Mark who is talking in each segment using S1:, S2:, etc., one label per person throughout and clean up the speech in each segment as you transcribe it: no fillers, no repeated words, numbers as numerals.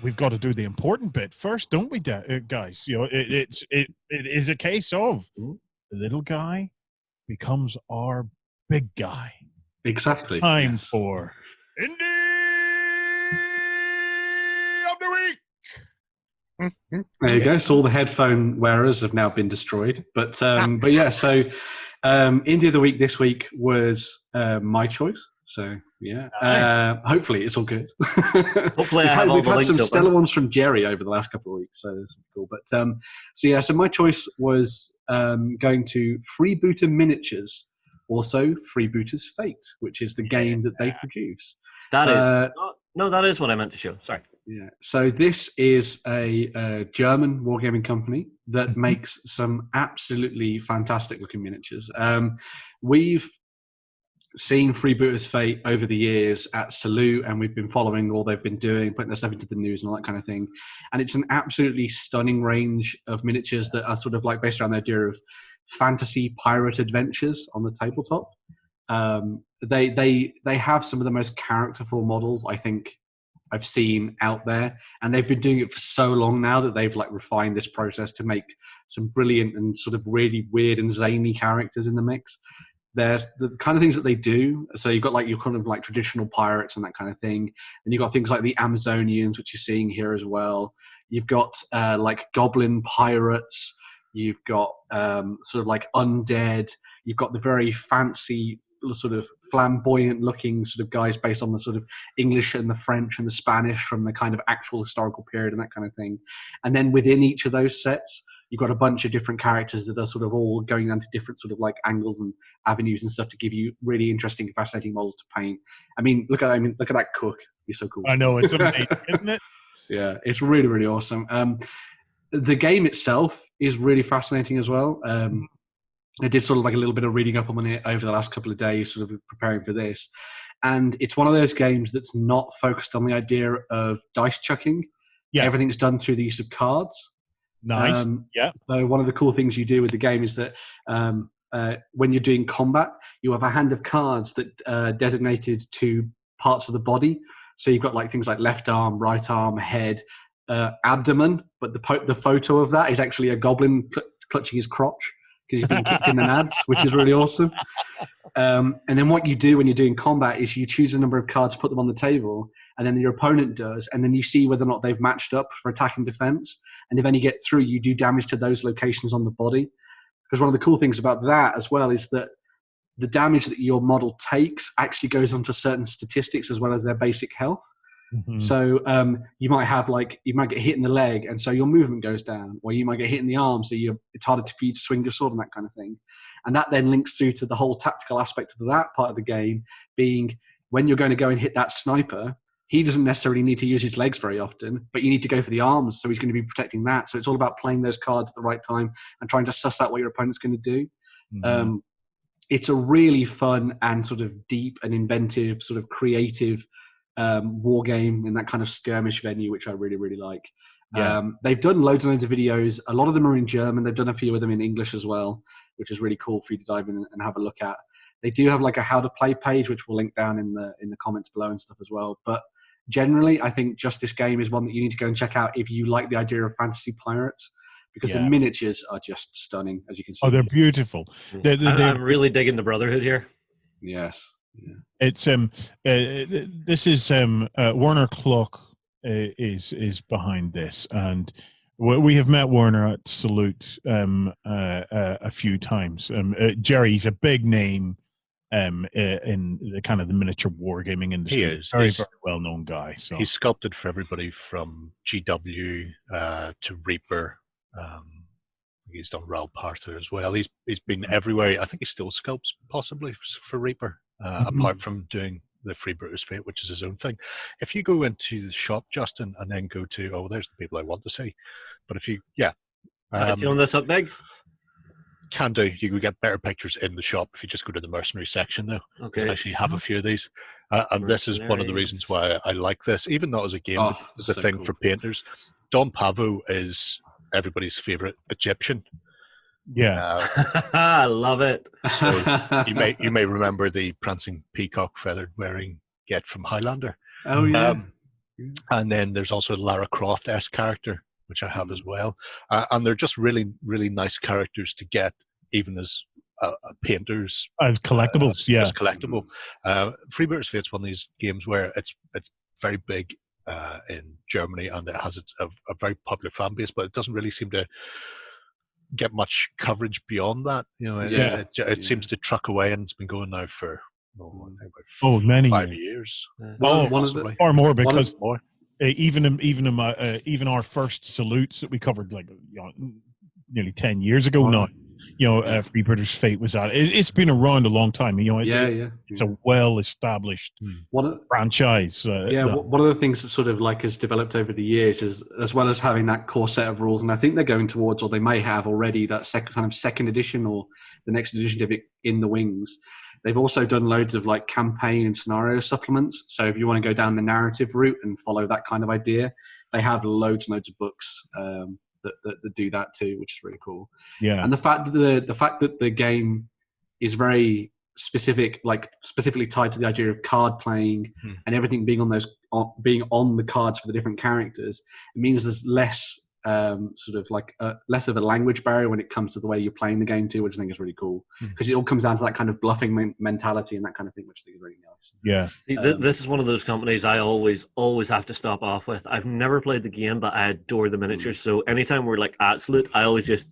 S1: we've got to do the important bit first, don't we, guys? It is a case of the little guy becomes our big guy.
S2: Exactly.
S1: Time for Indie of the Week.
S2: There you go. So all the headphone wearers have now been destroyed. But yeah, so Indie of the Week this week was my choice. So yeah, hopefully it's all good.
S3: Hopefully
S2: we've had some stellar ones from Jerry over the last couple of weeks, so that's cool. But so my choice was going to Freebooter Miniatures, also Freebooter's Fate, which is the game that they produce.
S3: That is no, that is what I meant to show. Sorry.
S2: Yeah. So this is a German wargaming company that makes some absolutely fantastic looking miniatures. We've seen Freebooter's Fate over the years at Salute, and we've been following all they've been doing, putting their stuff into the news and all that kind of thing. And it's an absolutely stunning range of miniatures that are sort of like based around the idea of fantasy pirate adventures on the tabletop. They have some of the most characterful models I think I've seen out there, and they've been doing it for so long now that they've like refined this process to make some brilliant and sort of really weird and zany characters in the mix. There's the kind of things that they do. So you've got like your kind of like traditional pirates and that kind of thing. And you've got things like the Amazonians, which you're seeing here as well. You've got like goblin pirates. You've got sort of like undead. You've got the very fancy sort of flamboyant looking sort of guys based on the sort of English and the French and the Spanish from the kind of actual historical period and that kind of thing. And then within each of those sets, you've got a bunch of different characters that are sort of all going down to different sort of like angles and avenues and stuff to give you really interesting, fascinating models to paint. I mean, look at that cook. He's so cool.
S1: I know, it's amazing, isn't it?
S2: Yeah, it's really, really awesome. The game itself is really fascinating as well. I did sort of like a little bit of reading up on it over the last couple of days, sort of preparing for this. And it's one of those games that's not focused on the idea of dice chucking. Yeah. Everything's done through the use of cards.
S1: Nice. Yeah.
S2: So one of the cool things you do with the game is that when you're doing combat, you have a hand of cards that are designated to parts of the body. So you've got like things like left arm, right arm, head, abdomen. But the photo of that is actually a goblin clutching his crotch because he's been kicked in the nads, which is really awesome. And then what you do when you're doing combat is you choose a number of cards, put them on the table, and then your opponent does, and then you see whether or not they've matched up for attack and defense. And if any get through, you do damage to those locations on the body. Because one of the cool things about that as well is that the damage that your model takes actually goes onto certain statistics as well as their basic health. Mm-hmm. So you might get hit in the leg, and so your movement goes down, or you might get hit in the arm, so it's harder for you to swing your sword and that kind of thing. And that then links through to the whole tactical aspect of that part of the game, being when you're going to go and hit that sniper, he doesn't necessarily need to use his legs very often, but you need to go for the arms, so he's going to be protecting that. So it's all about playing those cards at the right time and trying to suss out what your opponent's going to do. Mm-hmm. It's a really fun and sort of deep and inventive, sort of creative war game in that kind of skirmish venue, which I really, really like. Yeah. They've done loads and loads of videos. A lot of them are in German. They've done a few of them in English as well, which is really cool for you to dive in and have a look at. They do have like a how to play page, which we'll link down in the comments below and stuff as well. But generally, I think just this game is one that you need to go and check out if you like the idea of fantasy pirates, because the miniatures are just stunning, as you can see.
S1: Oh, they're beautiful.
S3: I'm really digging the Brotherhood here.
S2: Yes. Yeah.
S1: It's this is Werner Klock is behind this, and we have met Werner at Salute a few times. Jerry's a big name in the kind of the miniature wargaming industry.
S4: He is
S1: very well known guy. So
S4: he's sculpted for everybody from GW to Reaper. He's done Raoul Parther as well. He's been everywhere. I think he still sculpts possibly for Reaper. Apart from doing the Freebooter's Fate, which is his own thing. If you go into the shop, Justin, and then go to, there's the people I want to see. But if you,
S3: do you own this up big?
S4: Can do. You can get better pictures in the shop if you just go to the mercenary section, though.
S3: Okay.
S4: To actually have a few of these. And this is one of the reasons why I like this, even not as a game, but as a thing for painters. Don Pavo is everybody's favorite Egyptian.
S1: Yeah,
S3: I love it.
S4: So you may remember the prancing peacock feathered wearing Get from Highlander.
S2: Oh yeah.
S4: And then there's also a Lara Croft-esque character, which I have as well. And they're just really, really nice characters to get, even as painters.
S1: As collectibles, yeah.
S4: As collectible. Freebooter's Fate's one of these games where it's very big in Germany, and it has a very popular fan base, but it doesn't really seem to get much coverage beyond that. It seems to truck away, and it's been going now for
S1: many
S4: 5 years.
S1: Or more, because even our first salutes that we covered nearly 10 years ago now. Freebooter's Fate was out. It's been around a long time. It's a well-established franchise.
S2: One of the things that sort of has developed over the years is, as well as having that core set of rules, and I think they're going towards, or they may have already, that second edition or the next edition of it in the wings. They've also done loads of campaign and scenario supplements. So if you want to go down the narrative route and follow that kind of idea, they have loads and loads of books that do that too, which is really cool.
S1: Yeah.
S2: And the fact that the game is very specific, specifically tied to the idea of card playing and everything being on the cards for the different characters, it means there's less less of a language barrier when it comes to the way you're playing the game too, which I think is really cool, because it all comes down to that kind of bluffing mentality and that kind of thing, which I think is really nice.
S1: Yeah.
S3: This is one of those companies I always have to stop off with. I've never played the game, but I adore the miniatures. So anytime we're at Salute, I always just,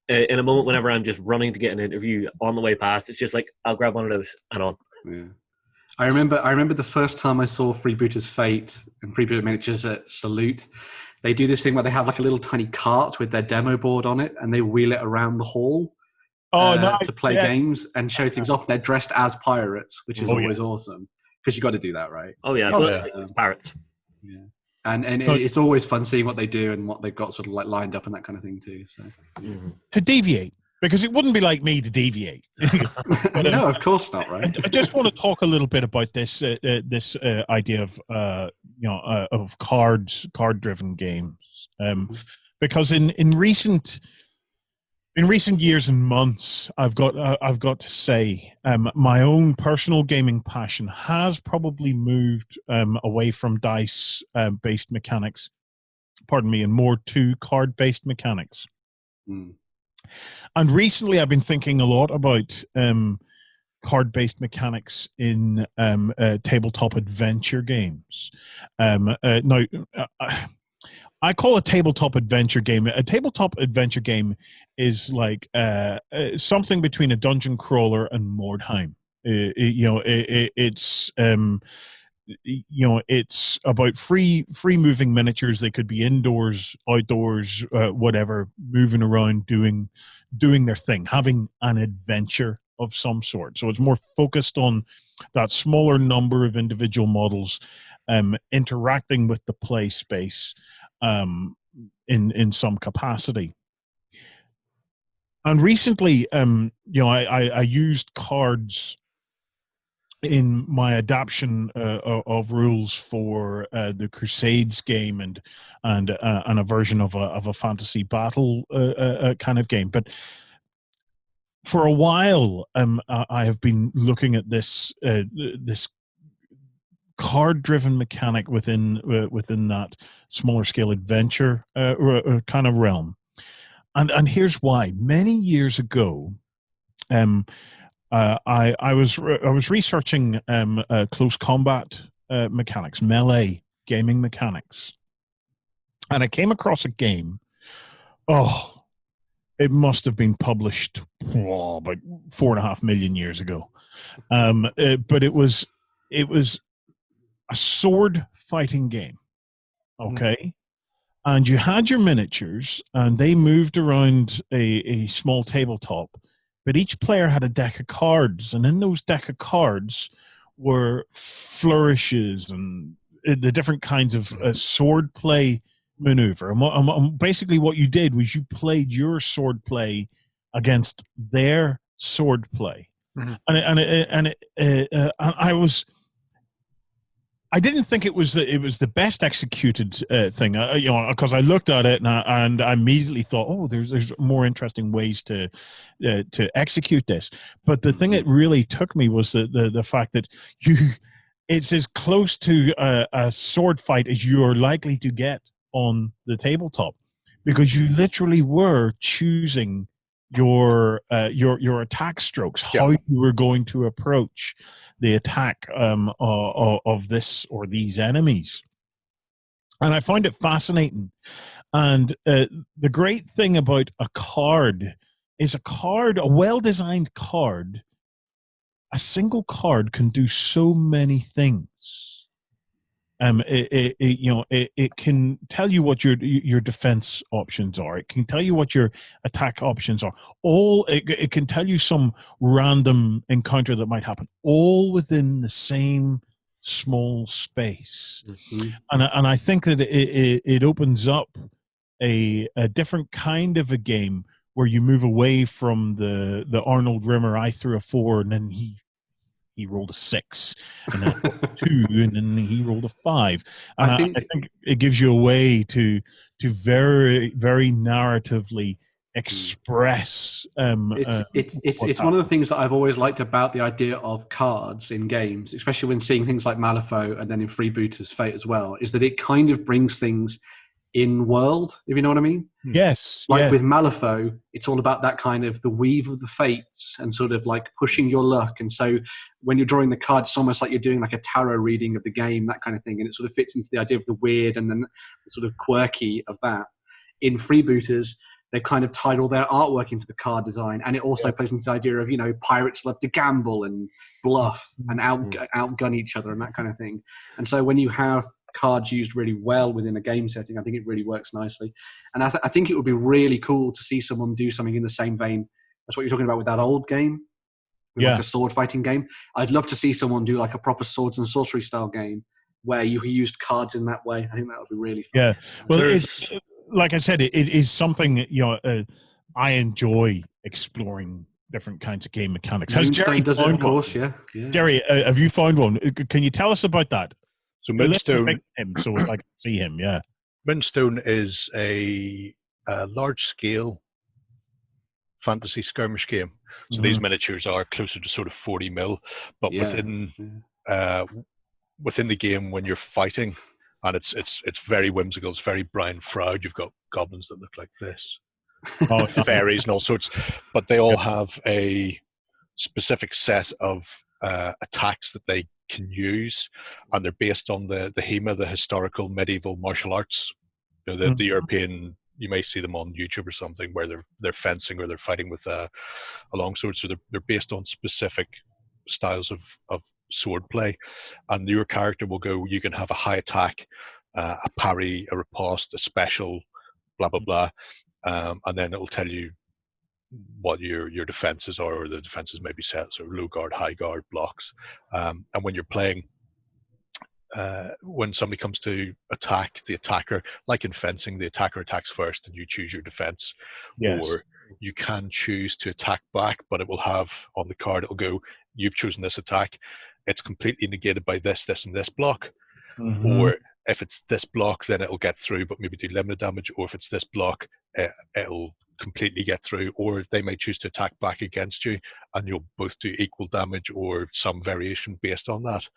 S3: in a moment whenever I'm just running to get an interview on the way past, it's just I'll grab one of those and on.
S2: Yeah. I remember the first time I saw Freebooter's Fate and Freebooter miniatures at Salute. They do this thing where they have a little tiny cart with their demo board on it, and they wheel it around the hall to play games and show things off. They're dressed as pirates, which is always awesome, because you got to do that, right?
S3: Oh yeah, pirates.
S2: Yeah, and it's always fun seeing what they do and what they've got sort of lined up and that kind of thing too. So
S1: to deviate, because it wouldn't be like me to deviate.
S2: But, no, of course not, right?
S1: I just want to talk a little bit about this idea of card-driven games, because in recent years and months, I've got to say, my own personal gaming passion has probably moved away from dice based mechanics, and more to card-based mechanics. And recently, I've been thinking a lot about card-based mechanics in tabletop adventure games. Now, I call a tabletop adventure game. A tabletop adventure game is something between a dungeon crawler and Mordheim. It's about free moving miniatures. They could be indoors, outdoors, whatever, moving around, doing their thing, having an adventure of some sort. So it's more focused on that smaller number of individual models interacting with the play space in some capacity. And recently, I used cards in my adaptation of rules for the Crusades game and a version of a fantasy battle kind of game. But for a while, I have been looking at this card-driven mechanic within that smaller scale adventure kind of realm, and here's why. Many years ago, I was researching close combat mechanics, melee gaming mechanics, and I came across a game. Oh, it must have been published about 4.5 million years ago, but it was a sword fighting game. Okay. And you had your miniatures, and they moved around a small tabletop, but each player had a deck of cards, and in those deck of cards were flourishes and the different kinds of sword play maneuver. And basically what you did was you played your sword play against their sword play. And I didn't think it was the best executed thing, because I looked at it and I immediately thought, oh, there's more interesting ways to execute this. But the thing that really took me was the fact that it's as close to a sword fight as you are likely to get on the tabletop, because you literally were choosing your attack strokes, how you were going to approach the attack of this or these enemies. And I find it fascinating. And the great thing about a card is a well-designed card, a single card can do so many things. It can tell you what your defense options are. It can tell you what your attack options are. It can tell you some random encounter that might happen, all within the same small space.
S2: Mm-hmm.
S1: And I think that it opens up a different kind of a game where you move away from the Arnold Rimmer, I threw a 4 and then he rolled a 6, and then I rolled a 2, and then he rolled a 5. And I think it gives you a way to very, very narratively express.
S2: It's one of the things that I've always liked about the idea of cards in games, especially when seeing things like Malifaux and then in Freebooter's Fate as well, is that it kind of brings things in world, if you know what I mean.
S1: Yes.
S2: Like with Malifaux, it's all about that kind of the weave of the fates and sort of like pushing your luck. And so when you're drawing the cards, it's almost like you're doing like a tarot reading of the game, that kind of thing. And it sort of fits into the idea of the weird and then the sort of quirky of that. In Freebooters, they kind of tied all their artwork into the card design. And it also plays into the idea of, pirates love to gamble and bluff and outgun each other and that kind of thing. And so when you have cards used really well within a game setting, I think it really works nicely. And I think it would be really cool to see someone do something in the same vein as what you're talking about with that old game, like a sword fighting game. I'd love to see someone do like a proper swords and sorcery style game where you used cards in that way. I think that would be really fun.
S1: Yeah, well, it's like I said, it is something I enjoy exploring different kinds of game mechanics. Has Jerry
S2: does it, of course?
S1: Yeah. Jerry, have you found one? Can you tell us about that?
S4: So Moonstone,
S1: so I can see him. Yeah,
S4: Moonstone is a large-scale fantasy skirmish game. So these miniatures are closer to sort of 40 mil, but within the game, when you're fighting, and it's very whimsical, it's very Brian Froud. You've got goblins that look like this, fairies and all sorts, but they all have a specific set of attacks that they can use, and they're based on the HEMA, the historical medieval martial arts. The European, you may see them on YouTube or something where they're fencing or they're fighting with a longsword. So they're based on specific styles of sword play, and your character will go, you can have a high attack, a parry, a riposte, a special, blah blah blah, and then it will tell you what your defenses are, or the defenses may be set, so low guard, high guard, blocks. And when you're playing, when somebody comes to attack the attacker, like in fencing, the attacker attacks first and you choose your defense. Yes. Or you can choose to attack back, but it will have on the card, it'll go, you've chosen this attack, it's completely negated by this, this, and this block. Or if it's this block, then it'll get through, but maybe do limited damage. Or if it's this block, it'll completely get through. Or they may choose to attack back against you, and you'll both do equal damage or some variation based on that.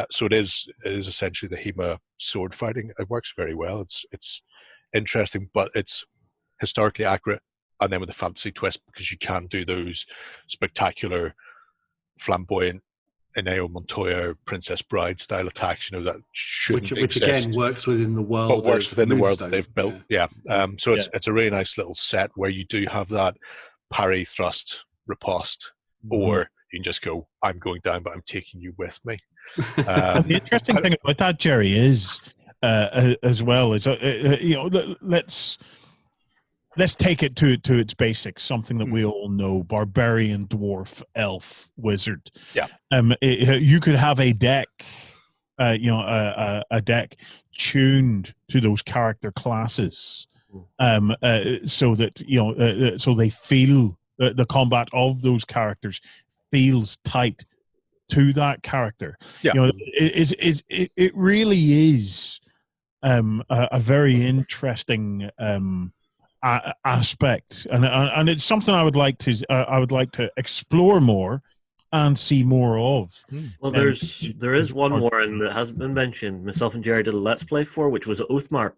S4: So it is essentially the HEMA sword fighting. It works very well. It's interesting, but it's historically accurate, and then with a fantasy twist, because you can do those spectacular, flamboyant Ineo Montoya, Princess Bride style attacks, that shouldn't
S2: which
S4: exist.
S2: Again works within the world.
S4: But works within the world that
S2: Moonstone.
S4: they've built. Yeah. So it's a really nice little set where you do have that parry, thrust, riposte, or you can just go, I'm going down, but I'm taking you with me.
S1: The interesting thing about that, Jerry, is as well is let's take it to its basics, something that we all know: barbarian, dwarf, elf, wizard.
S4: Yeah.
S1: You could have a deck, a deck tuned to those character classes, so that so they feel the combat of those characters feels tight to that character.
S4: Yeah.
S1: It really is a very interesting aspect, and it's something I would like to explore more and see more of.
S3: Well, there is one more, and it hasn't been mentioned. Myself and Jerry did a Let's Play for, which was Oathmark.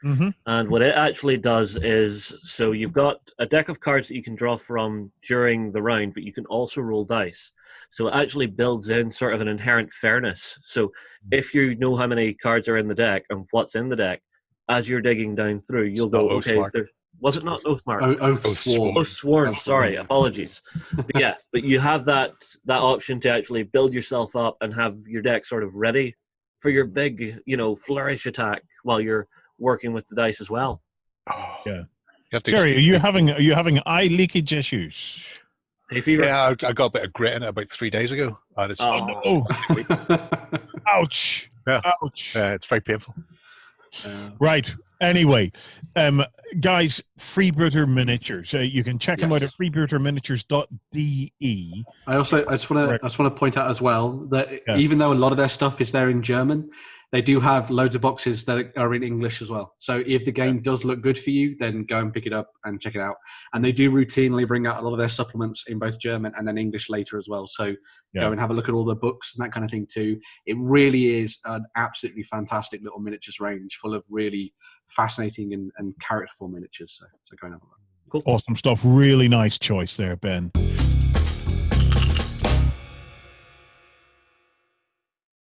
S1: Mm-hmm.
S3: And what it actually does is, so you've got a deck of cards that you can draw from during the round, but you can also roll dice. So it actually builds in sort of an inherent fairness. So if you know how many cards are in the deck and what's in the deck, as you're digging down through, you'll go, okay, was it not Oathmark?
S2: Oathsworn.
S3: Oathsworn, sorry, apologies. But you have that option to actually build yourself up and have your deck sort of ready for your big, flourish attack while you're working with the dice as well.
S1: Yeah. Jerry, are you having eye leakage issues?
S3: Hay fever?
S4: Yeah, I got a bit of grit in it about 3 days ago. And it's
S1: ouch.
S4: Yeah.
S1: Ouch.
S4: It's very painful.
S1: Right. Anyway, guys, Freebooter Miniatures. You can check them out at freebooterminiatures.de.
S2: I just want to point out as well that even though a lot of their stuff is there in German, they do have loads of boxes that are in English as well. So if the game does look good for you, then go and pick it up and check it out. And they do routinely bring out a lot of their supplements in both German and then English later as well. So go and have a look at all the books and that kind of thing too. It really is an absolutely fantastic little miniatures range full of really fascinating and characterful miniatures. So go and have a look.
S1: Cool. Awesome stuff. Really nice choice there, Ben.